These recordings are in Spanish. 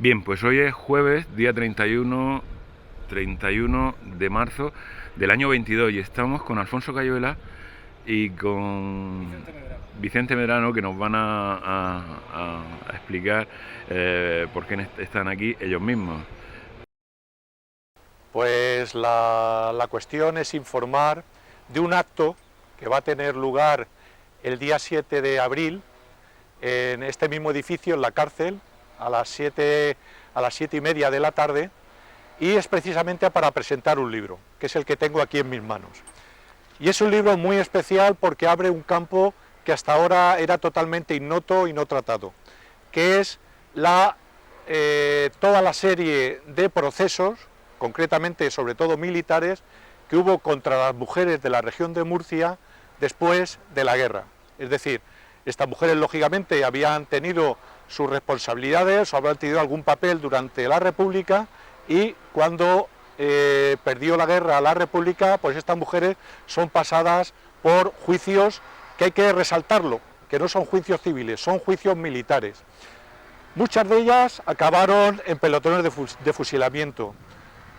Bien, pues hoy es jueves, día 31 de marzo del año 22 y estamos con Alfonso Cayuela y con Vicente Medrano, que nos van a explicar por qué están aquí ellos mismos. Pues la cuestión es informar de un acto que va a tener lugar el día 7 de abril en este mismo edificio, en la cárcel, a las 7:30 de la tarde, y es precisamente para presentar un libro, que es el que tengo aquí en mis manos. Y es un libro muy especial porque abre un campo que hasta ahora era totalmente ignoto y no tratado, que es toda la serie de procesos, concretamente sobre todo militares, que hubo contra las mujeres de la región de Murcia después de la guerra. Es decir, estas mujeres lógicamente habían tenido sus responsabilidades o habían tenido algún papel durante la República, y cuando perdió la guerra la República, pues estas mujeres son pasadas por juicios que hay que resaltarlo, que no son juicios civiles, son juicios militares. Muchas de ellas acabaron en pelotones de fusilamiento,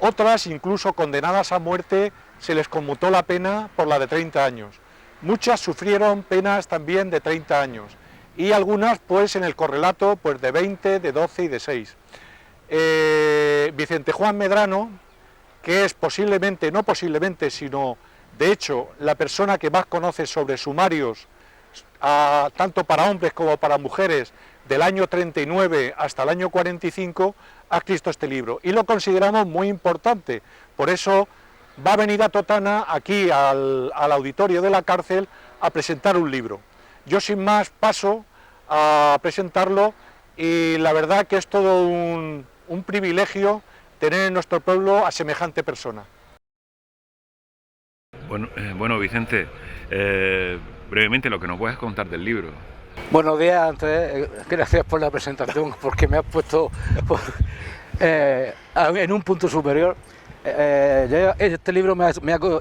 otras incluso condenadas a muerte se les conmutó la pena por la de 30 años. Muchas sufrieron penas también de 30 años y algunas pues en el correlato pues de 20, de 12 y de 6. Vicente Juan Medrano, que es posiblemente, no posiblemente, sino de hecho la persona que más conoce sobre sumarios, tanto para hombres como para mujeres, del año 39 hasta el año 45, ha escrito este libro y lo consideramos muy importante. Por eso va a venir a Totana, aquí al auditorio de la cárcel, a presentar un libro. Yo sin más paso a presentarlo y la verdad que es todo un privilegio tener en nuestro pueblo a semejante persona. Bueno, Vicente, brevemente lo que nos puedes contar del libro. Buenos días, Andrés, gracias por la presentación, porque me has puesto en un punto superior. Este libro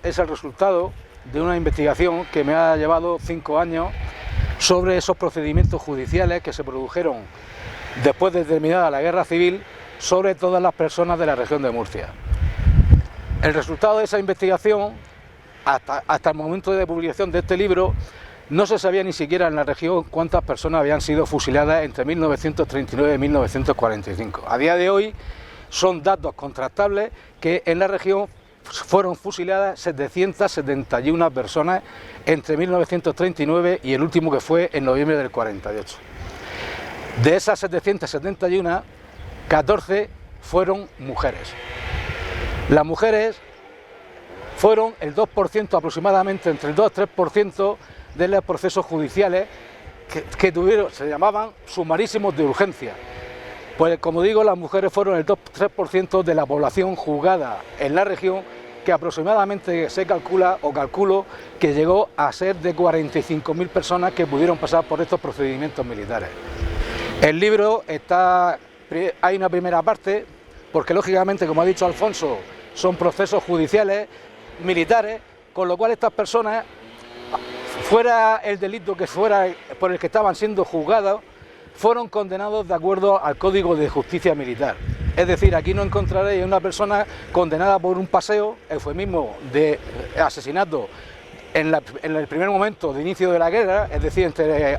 es el resultado de una investigación que me ha llevado 5 años sobre esos procedimientos judiciales que se produjeron después de terminada la guerra civil sobre todas las personas de la región de Murcia. El resultado de esa investigación, hasta el momento de publicación de este libro, no se sabía ni siquiera en la región cuántas personas habían sido fusiladas entre 1939 y 1945. A día de hoy son datos contrastables que en la región fueron fusiladas 771 personas entre 1939 y el último, que fue en noviembre del 48. De esas 771, 14 fueron mujeres. Las mujeres fueron el 2% aproximadamente, entre el 2 y 3% de los procesos judiciales que tuvieron, se llamaban sumarísimos de urgencia. Pues como digo, las mujeres fueron el 2-3% de la población juzgada en la región, que aproximadamente se calculo que llegó a ser de 45.000 personas que pudieron pasar por estos procedimientos militares. El libro hay una primera parte, porque lógicamente, como ha dicho Alfonso, son procesos judiciales militares, con lo cual estas personas, fuera el delito que fuera por el que estaban siendo juzgados, fueron condenados de acuerdo al Código de Justicia Militar. Es decir, aquí no encontraréis una persona condenada por un paseo, eufemismo de asesinato, en el primer momento de inicio de la guerra, es decir, entre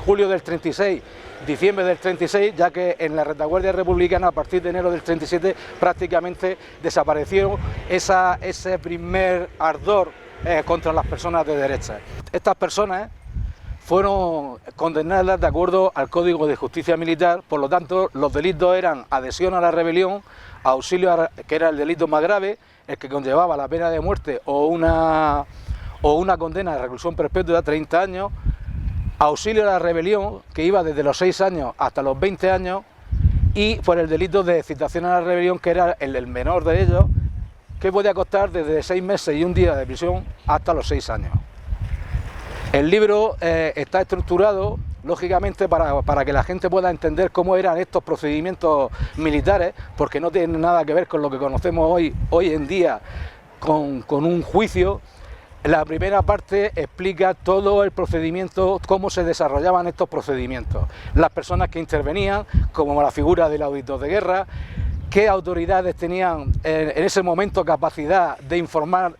julio del 36 diciembre del 36, ya que en la retaguardia republicana a partir de enero del 37 prácticamente desapareció ese primer ardor contra las personas de derecha. Estas personas fueron condenadas de acuerdo al Código de Justicia Militar, por lo tanto los delitos eran adhesión a la rebelión, auxilio, que era el delito más grave, el que conllevaba la pena de muerte o una condena de reclusión perpetua de 30 años, auxilio a la rebelión, que iba desde los 6 años hasta los 20 años, y por el delito de excitación a la rebelión, que era el menor de ellos, que podía costar desde 6 meses y un día de prisión hasta los 6 años. El libro está estructurado, lógicamente, para que la gente pueda entender cómo eran estos procedimientos militares, porque no tienen nada que ver con lo que conocemos hoy en día con un juicio. La primera parte explica todo el procedimiento, cómo se desarrollaban estos procedimientos, las personas que intervenían, como la figura del auditor de guerra, qué autoridades tenían en ese momento capacidad de informar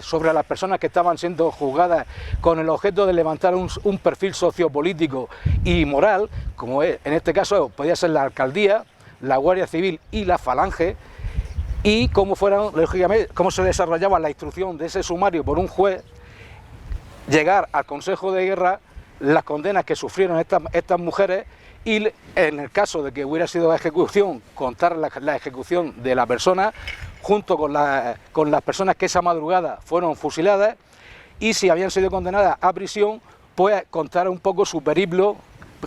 sobre las personas que estaban siendo juzgadas con el objeto de levantar un perfil sociopolítico y moral, como es, en este caso podía ser la alcaldía, la Guardia Civil y la Falange, y cómo lógicamente, cómo se desarrollaba la instrucción de ese sumario por un juez, llegar al Consejo de Guerra, las condenas que sufrieron estas mujeres, y en el caso de que hubiera sido ejecución, contar la ejecución de la persona, junto con las personas que esa madrugada fueron fusiladas, y si habían sido condenadas a prisión, pues contar un poco su periplo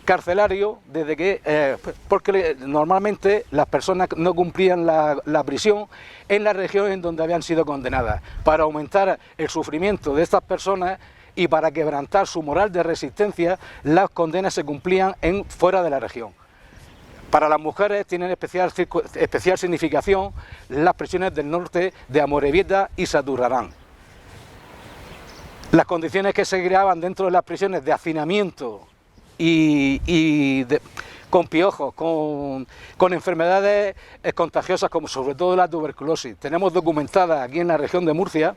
carcelario, desde que porque normalmente las personas no cumplían la prisión en las regiones en donde habían sido condenadas. Para aumentar el sufrimiento de estas personas y para quebrantar su moral de resistencia, las condenas se cumplían fuera de la región. Para las mujeres tienen especial significación las prisiones del norte de Amorebieta y Saturrarán. Las condiciones que se creaban dentro de las prisiones de hacinamiento con piojos, con enfermedades contagiosas, como sobre todo la tuberculosis. Tenemos documentada aquí en la región de Murcia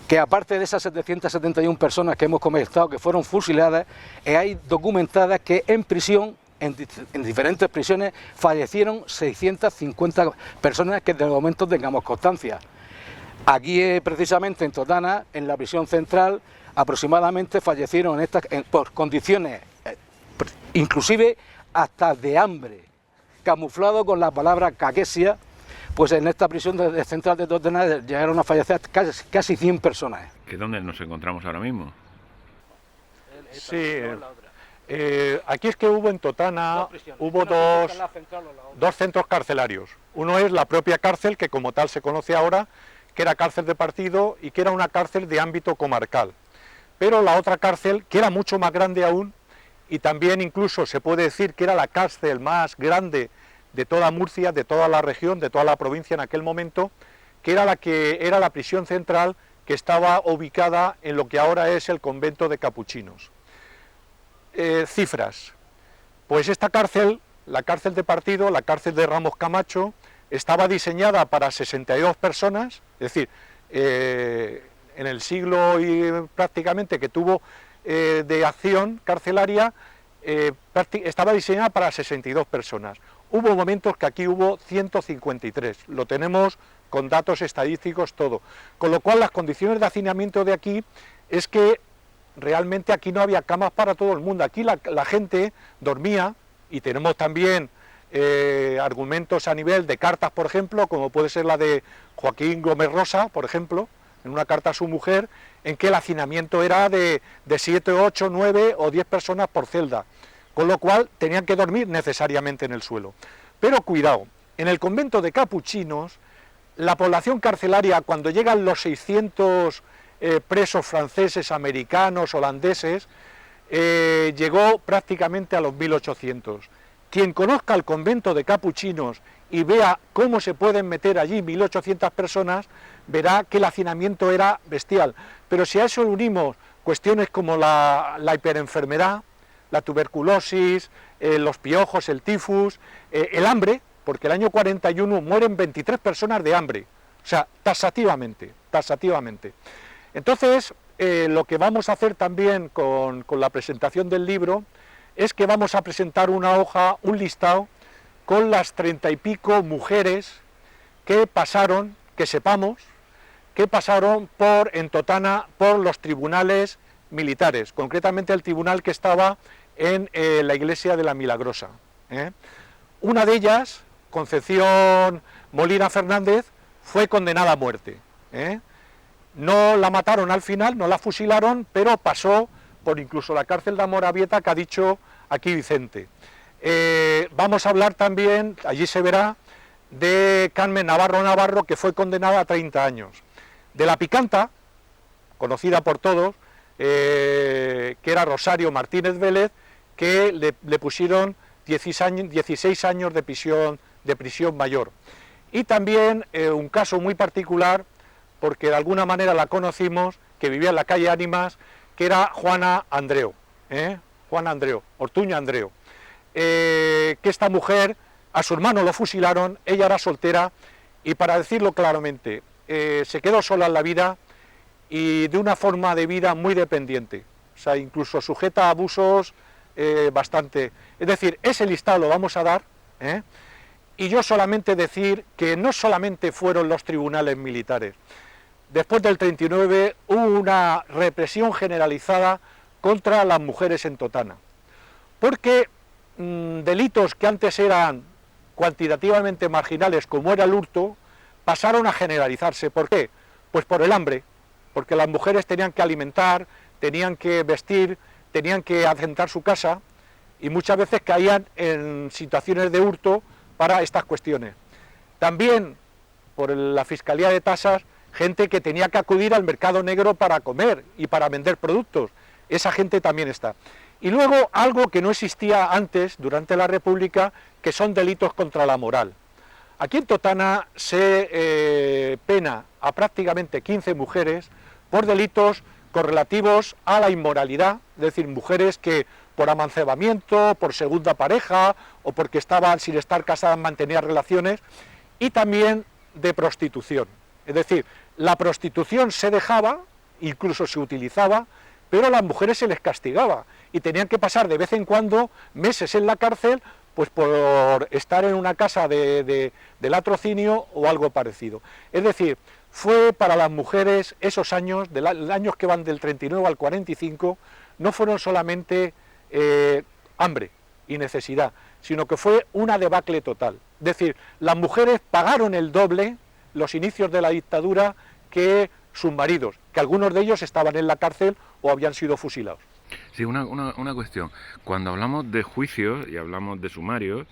que, aparte de esas 771 personas que hemos comentado que fueron fusiladas, hay documentadas que en prisión, en diferentes prisiones, fallecieron 650 personas que de momento tengamos constancia. Aquí precisamente en Totana, en la prisión central, aproximadamente fallecieron por condiciones inclusive hasta de hambre, camuflado con la palabra caquesia, pues en esta prisión central de Totana llegaron a fallecer casi 100 personas. ¿Que dónde nos encontramos ahora mismo? Sí, aquí es que hubo en Totana, hubo dos centros carcelarios. Uno es la propia cárcel, que como tal se conoce ahora, que era cárcel de partido y que era una cárcel de ámbito comarcal. Pero la otra cárcel, que era mucho más grande aún, y también incluso se puede decir que era la cárcel más grande de toda Murcia, de toda la región, de toda la provincia en aquel momento, que era la prisión central, que estaba ubicada en lo que ahora es el convento de capuchinos. Cifras. Pues esta cárcel, la cárcel de partido, la cárcel de Ramos Camacho, estaba diseñada para 62 personas, es decir, en el siglo y prácticamente que tuvo de acción carcelaria, estaba diseñada para 62 personas. Hubo momentos que aquí hubo 153, lo tenemos con datos estadísticos, todo. Con lo cual las condiciones de hacinamiento de aquí es que realmente aquí no había camas para todo el mundo. Aquí la gente dormía, y tenemos también argumentos a nivel de cartas, por ejemplo, como puede ser la de Joaquín Gómez Rosa, por ejemplo, en una carta a su mujer, en que el hacinamiento era de 7, 8, 9 o 10 personas por celda, con lo cual tenían que dormir necesariamente en el suelo. Pero cuidado, en el convento de capuchinos, la población carcelaria, cuando llegan los 600 presos franceses, americanos, holandeses, llegó prácticamente a los 1800. Quien conozca el convento de capuchinos y vea cómo se pueden meter allí 1800 personas, verá que el hacinamiento era bestial. Pero si a eso le unimos cuestiones como la hiperenfermedad, la tuberculosis, los piojos, el tifus, el hambre, porque el año 41 mueren 23 personas de hambre, o sea, taxativamente. Entonces, lo que vamos a hacer también con la presentación del libro es que vamos a presentar una hoja, un listado, con las 30 y pico mujeres que pasaron, que sepamos, que pasaron en Totana por los tribunales militares, concretamente el tribunal que estaba en la iglesia de la Milagrosa. Una de ellas, Concepción Molina Fernández, fue condenada a muerte. No la mataron al final, no la fusilaron, pero pasó por incluso la cárcel de Amorebieta, que ha dicho aquí Vicente. Vamos a hablar también, allí se verá, de Carmen Navarro, que fue condenada a 30 años. De la Picanta, conocida por todos, que era Rosario Martínez Vélez, que le pusieron 16 años de prisión mayor. Y también un caso muy particular, porque de alguna manera la conocimos, que vivía en la calle Ánimas, que era Juana Andreu, Ortuño Andreu, que esta mujer, a su hermano lo fusilaron, ella era soltera y, para decirlo claramente, se quedó sola en la vida y de una forma de vida muy dependiente, o sea, incluso sujeta a abusos bastante. Es decir, ese listado lo vamos a dar, y yo solamente decir que no solamente fueron los tribunales militares. Después del 39 hubo una represión generalizada contra las mujeres en Totana, porque delitos que antes eran cuantitativamente marginales, como era el hurto, pasaron a generalizarse. ¿Por qué? Pues por el hambre, porque las mujeres tenían que alimentar, tenían que vestir, tenían que asentar su casa, y muchas veces caían en situaciones de hurto para estas cuestiones. También, por la Fiscalía de Tasas, gente que tenía que acudir al mercado negro para comer y para vender productos. Esa gente también está. Y luego algo que no existía antes, durante la República, que son delitos contra la moral. Aquí en Totana se pena a prácticamente 15 mujeres por delitos correlativos a la inmoralidad, es decir, mujeres que por amancebamiento, por segunda pareja o porque estaban sin estar casadas mantenían relaciones, y también de prostitución. Es decir, la prostitución se dejaba, incluso se utilizaba, pero a las mujeres se les castigaba y tenían que pasar de vez en cuando meses en la cárcel, pues por estar en una casa de latrocinio o algo parecido. Es decir, fue para las mujeres esos años, años que van del 39 al 45, no fueron solamente hambre y necesidad, sino que fue una debacle total. Es decir, las mujeres pagaron el doble los inicios de la dictadura que sus maridos, que algunos de ellos estaban en la cárcel o habían sido fusilados. Sí, una cuestión. Cuando hablamos de juicios y hablamos de sumarios,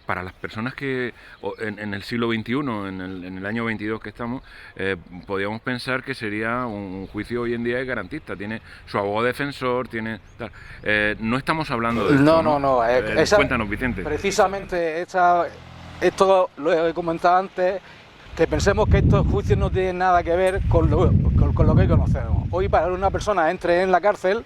para las personas que en el siglo XXI, en el año 22 que estamos, podríamos pensar que sería un juicio hoy en día es garantista, tiene su abogado defensor, tiene tal. No estamos hablando de esto, No. Cuéntanos, Vicente. Precisamente esto lo he comentado antes, que pensemos que estos juicios no tienen nada que ver con lo que conocemos. Hoy, para que una persona entre en la cárcel,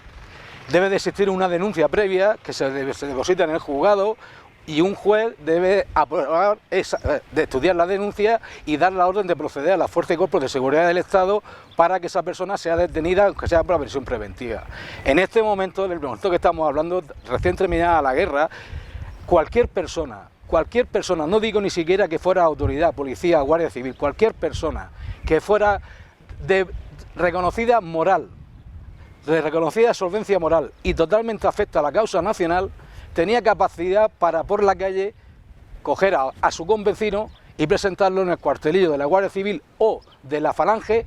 debe de existir una denuncia previa que se deposita en el juzgado, y un juez debe aprobar de estudiar la denuncia y dar la orden de proceder a las fuerzas y cuerpos de seguridad del Estado para que esa persona sea detenida, aunque sea por prisión preventiva. En este momento, en el momento que estamos hablando, recién terminada la guerra, cualquier persona, no digo ni siquiera que fuera autoridad, policía, guardia civil, cualquier persona que fuera de reconocida moral, de reconocida solvencia moral y totalmente afecta a la causa nacional, tenía capacidad para por la calle coger a su convecino y presentarlo en el cuartelillo de la Guardia Civil o de la Falange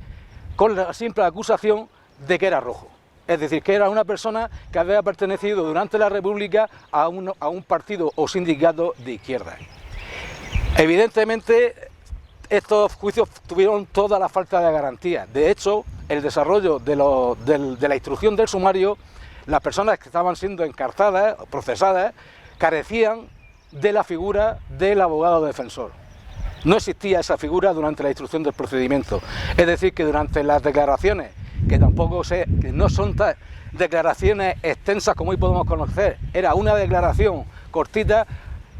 con la simple acusación de que era rojo. Es decir, que era una persona que había pertenecido durante la República a un partido o sindicato de izquierda. Evidentemente, estos juicios tuvieron toda la falta de garantía. De hecho, el desarrollo de la instrucción del sumario, las personas que estaban siendo encarceladas, procesadas, carecían de la figura del abogado defensor. No existía esa figura durante la instrucción del procedimiento. Es decir, que durante las declaraciones, que no son declaraciones extensas como hoy podemos conocer, era una declaración cortita,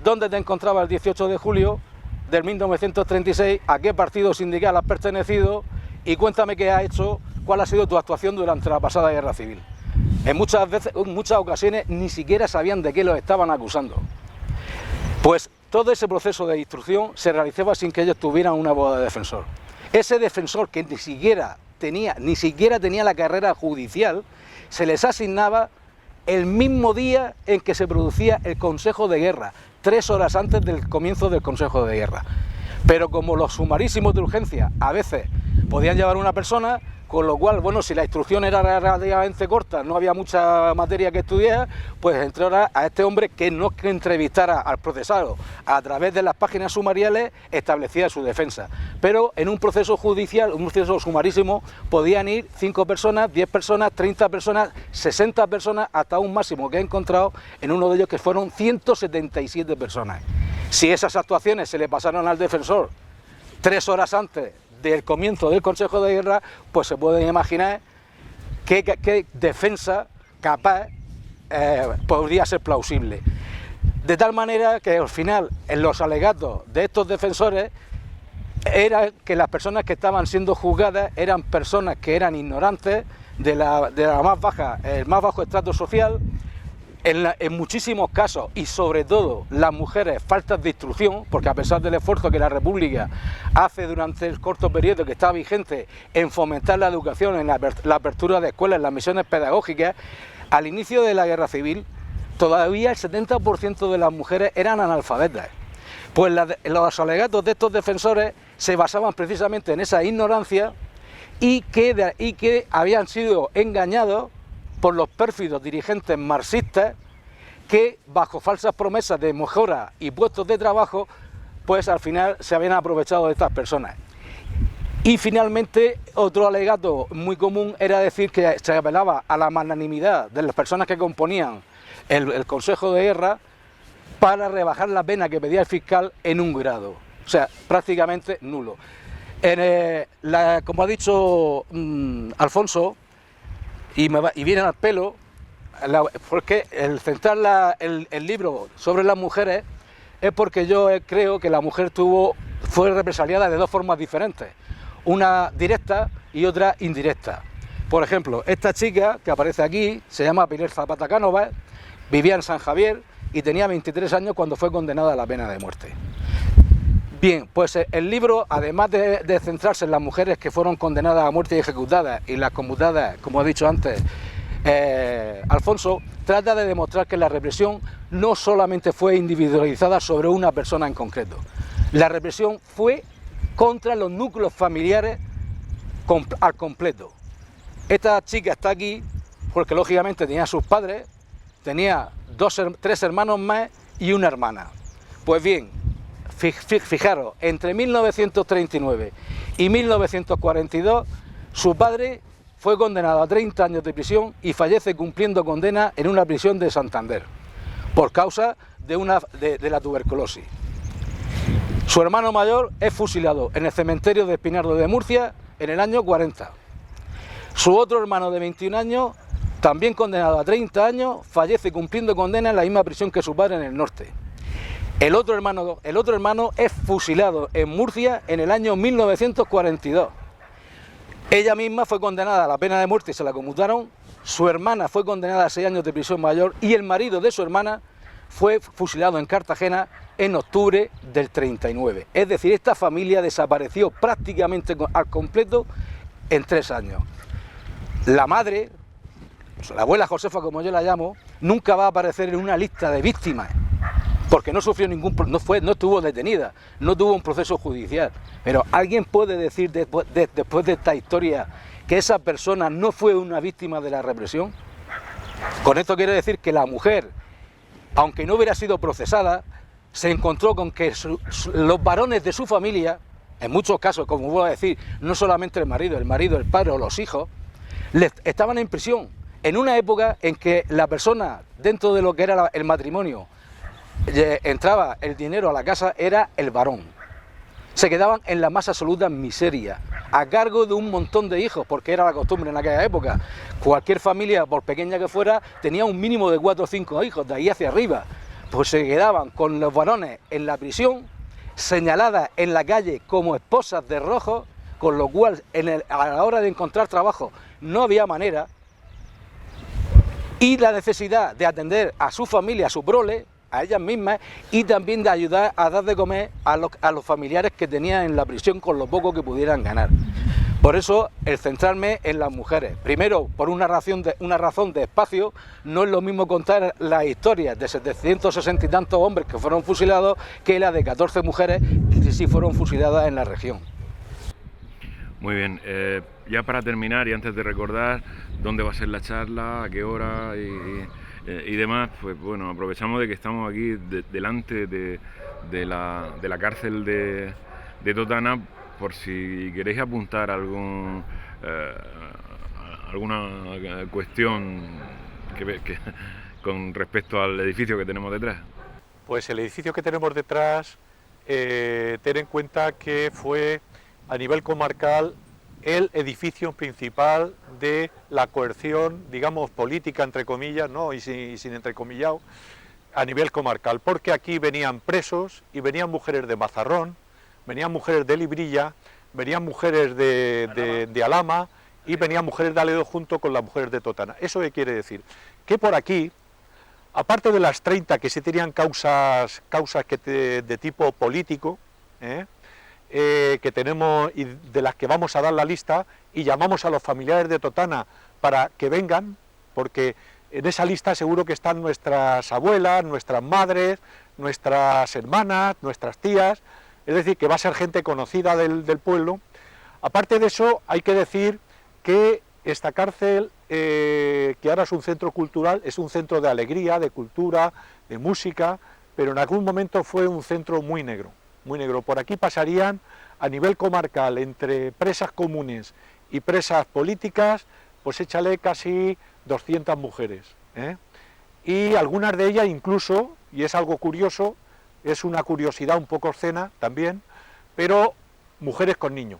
donde te encontraba el 18 de julio del 1936, a qué partido sindical has pertenecido y cuéntame qué has hecho, cuál ha sido tu actuación durante la pasada guerra civil. En muchas ocasiones ni siquiera sabían de qué los estaban acusando. Pues todo ese proceso de instrucción se realizaba sin que ellos tuvieran un abogado defensor. Ese defensor, que ni siquiera tenía la carrera judicial, se les asignaba el mismo día en que se producía el Consejo de Guerra, 3 horas antes del comienzo del Consejo de Guerra. Pero como los sumarísimos de urgencia a veces podían llevar una persona, con lo cual, bueno, si la instrucción era relativamente corta, no había mucha materia que estudiar, pues entró a este hombre que no que entrevistara al procesado a través de las páginas sumariales, establecía su defensa. Pero en un proceso judicial, un proceso sumarísimo, podían ir 5 personas, 10 personas, 30 personas, 60 personas, hasta un máximo que he encontrado en uno de ellos que fueron 177 personas. Si esas actuaciones se le pasaron al defensor 3 horas antes del comienzo del Consejo de Guerra, pues se pueden imaginar qué defensa capaz podría ser plausible. De tal manera que al final, en los alegatos de estos defensores, era que las personas que estaban siendo juzgadas eran personas que eran ignorantes de la más baja, el más bajo estrato social, en muchísimos casos, y sobre todo las mujeres, faltas de instrucción, porque a pesar del esfuerzo que la República hace durante el corto periodo que está vigente en fomentar la educación, en la apertura de escuelas, en las misiones pedagógicas, al inicio de la Guerra Civil, todavía el 70% de las mujeres eran analfabetas. Pues los alegatos de estos defensores se basaban precisamente en esa ignorancia y que habían sido engañados por los pérfidos dirigentes marxistas que, bajo falsas promesas de mejora y puestos de trabajo, pues al final se habían aprovechado de estas personas. Y finalmente, otro alegato muy común era decir que se apelaba a la magnanimidad de las personas que componían el Consejo de Guerra para rebajar la pena que pedía el fiscal en 1 grado, o sea, prácticamente nulo. Como ha dicho Alfonso, y viene al pelo, porque el centrar el libro sobre las mujeres es porque yo creo que la mujer fue represaliada de 2 formas diferentes, una directa y otra indirecta. Por ejemplo, esta chica que aparece aquí se llama Pilar Zapata Cánovas, vivía en San Javier y tenía 23 años cuando fue condenada a la pena de muerte. Bien, pues el libro, además de centrarse en las mujeres que fueron condenadas a muerte y ejecutadas, y las conmutadas, como ha dicho antes Alfonso, trata de demostrar que la represión no solamente fue individualizada sobre una persona en concreto. La represión fue contra los núcleos familiares al completo. Esta chica está aquí porque lógicamente tenía a sus padres, tenía 3 hermanos más y una hermana. Pues bien, fijaros, entre 1939 y 1942 su padre fue condenado a 30 años de prisión y fallece cumpliendo condena en una prisión de Santander por causa de la tuberculosis. Su hermano mayor es fusilado en el cementerio de Espinardo de Murcia en el año 40. Su otro hermano de 21 años, también condenado a 30 años, fallece cumpliendo condena en la misma prisión que su padre en el norte. El otro hermano es fusilado en Murcia en el año 1942. Ella misma fue condenada a la pena de muerte y se la conmutaron. Su hermana fue condenada a 6 años de prisión mayor y el marido de su hermana fue fusilado en Cartagena en octubre del 39. Es decir, esta familia desapareció prácticamente al completo en 3 años. La madre, la abuela Josefa, como yo la llamo, nunca va a aparecer en una lista de víctimas, porque no sufrió no estuvo detenida, no tuvo un proceso judicial. Pero ¿alguien puede decir después de esta historia que esa persona no fue una víctima de la represión? Con esto quiero decir que la mujer, aunque no hubiera sido procesada, se encontró con que los varones de su familia, en muchos casos, como vuelvo a decir, no solamente el marido, el padre o los hijos, estaban en prisión, en una época en que la persona, dentro de lo que era el matrimonio, entraba el dinero a la casa, era el varón. Se quedaban en la más absoluta miseria, a cargo de un montón de hijos, porque era la costumbre en aquella época. Cualquier familia, por pequeña que fuera, tenía un mínimo de 4 o 5 hijos, de ahí hacia arriba. Pues se quedaban con los varones en la prisión, señaladas en la calle como esposas de rojos, con lo cual a la hora de encontrar trabajo no había manera, y la necesidad de atender a su familia, a su prole, a ellas mismas, y también de ayudar a dar de comer a los familiares que tenían en la prisión con lo poco que pudieran ganar. Por eso el centrarme en las mujeres, primero por una razón de espacio. No es lo mismo contar las historias de 760 y tantos hombres que fueron fusilados que las de 14 mujeres que sí fueron fusiladas en la región. Muy bien, ya para terminar y antes de recordar dónde va a ser la charla, a qué hora y demás, pues bueno, aprovechamos de que estamos aquí delante de la cárcel de Totana, por si queréis apuntar alguna cuestión con respecto al edificio que tenemos detrás. Pues el edificio que tenemos detrás, ten en cuenta que fue a nivel comarcal el edificio principal de la coerción, digamos, política, entre comillas, ¿no? y sin entrecomillado, a nivel comarcal, porque aquí venían presos y venían mujeres de Mazarrón, venían mujeres de Librilla, venían mujeres de Alhama y venían mujeres de Aledo junto con las mujeres de Totana. ¿Eso qué quiere decir? Que por aquí, aparte de las 30 que sí tenían causas de tipo político, que tenemos y de las que vamos a dar la lista, y llamamos a los familiares de Totana para que vengan, porque en esa lista seguro que están nuestras abuelas, nuestras madres, nuestras hermanas, nuestras tías, es decir, que va a ser gente conocida del pueblo. Aparte de eso, hay que decir que esta cárcel, que ahora es un centro cultural, es un centro de alegría, de cultura, de música, pero en algún momento fue un centro muy negro, muy negro. Por aquí pasarían a nivel comarcal, entre presas comunes y presas políticas, pues échale casi 200 mujeres, y algunas de ellas incluso, y es algo curioso, es una curiosidad un poco obscena también, pero mujeres con niños.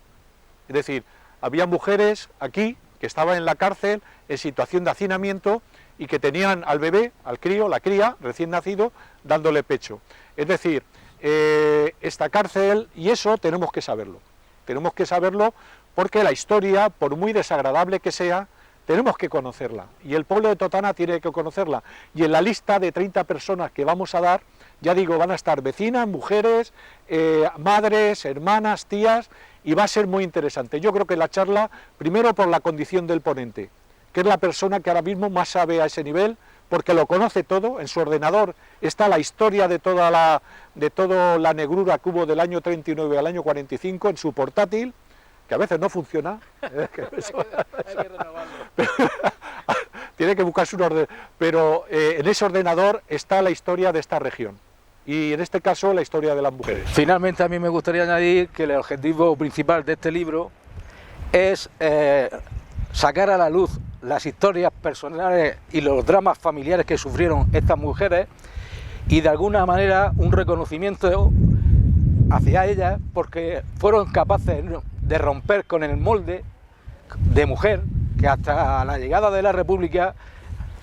Es decir, había mujeres aquí que estaban en la cárcel en situación de hacinamiento y que tenían al bebé, al crío, la cría, recién nacido, dándole pecho. Es decir, esta cárcel, y eso tenemos que saberlo porque la historia, por muy desagradable que sea, tenemos que conocerla, y el pueblo de Totana tiene que conocerla, y en la lista de 30 personas que vamos a dar, ya digo, van a estar vecinas, mujeres, madres, hermanas, tías, y va a ser muy interesante. Yo creo que la charla, primero por la condición del ponente, que es la persona que ahora mismo más sabe a ese nivel, porque lo conoce todo, en su ordenador está la historia de toda la negrura que hubo del año 39 al año 45 en su portátil, que a veces no funciona, tiene que buscarse un orden, pero en ese ordenador está la historia de esta región, y en este caso la historia de las mujeres. Finalmente, a mí me gustaría añadir que el objetivo principal de este libro es sacar a la luz las historias personales y los dramas familiares que sufrieron estas mujeres, y de alguna manera un reconocimiento hacia ellas, porque fueron capaces de romper con el molde de mujer que hasta la llegada de la República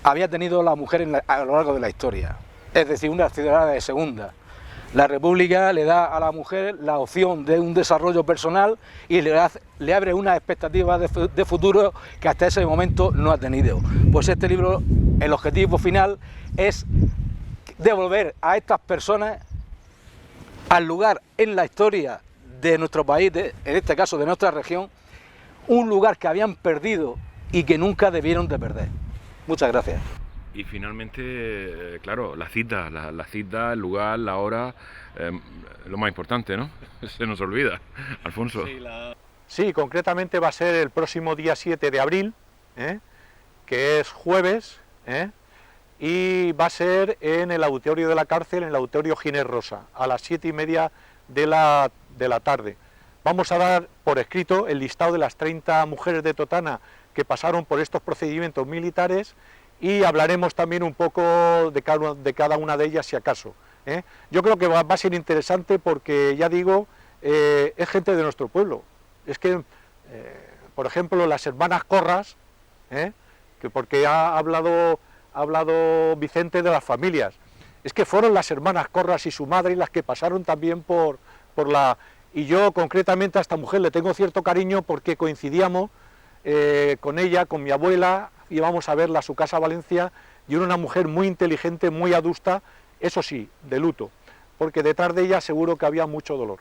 había tenido la mujer a lo largo de la historia, es decir, una ciudadana de segunda. La República le da a la mujer la opción de un desarrollo personal y le abre unas expectativas de futuro que hasta ese momento no ha tenido. Pues este libro, el objetivo final es devolver a estas personas al lugar en la historia de nuestro país, en este caso de nuestra región, un lugar que habían perdido y que nunca debieron de perder. Muchas gracias. Y finalmente, claro, la cita, el lugar, la hora, lo más importante, ¿no? Se nos olvida, Alfonso. Sí, concretamente va a ser el próximo día 7 de abril, que es jueves, y va a ser en el auditorio de la cárcel, en el auditorio Ginés Rosa, a las 7:30 de la tarde. Vamos a dar por escrito el listado de las 30 mujeres de Totana que pasaron por estos procedimientos militares, y hablaremos también un poco de cada una de ellas, si acaso. Yo creo que va a ser interesante porque, ya digo, es gente de nuestro pueblo. Es que, por ejemplo, las hermanas Corras, que porque ha hablado Vicente de las familias, es que fueron las hermanas Corras y su madre las que pasaron también por la... Y yo concretamente a esta mujer le tengo cierto cariño porque coincidíamos con ella, con mi abuela, íbamos a verla a su casa a Valencia, y era una mujer muy inteligente, muy adusta, eso sí, de luto, porque detrás de ella seguro que había mucho dolor.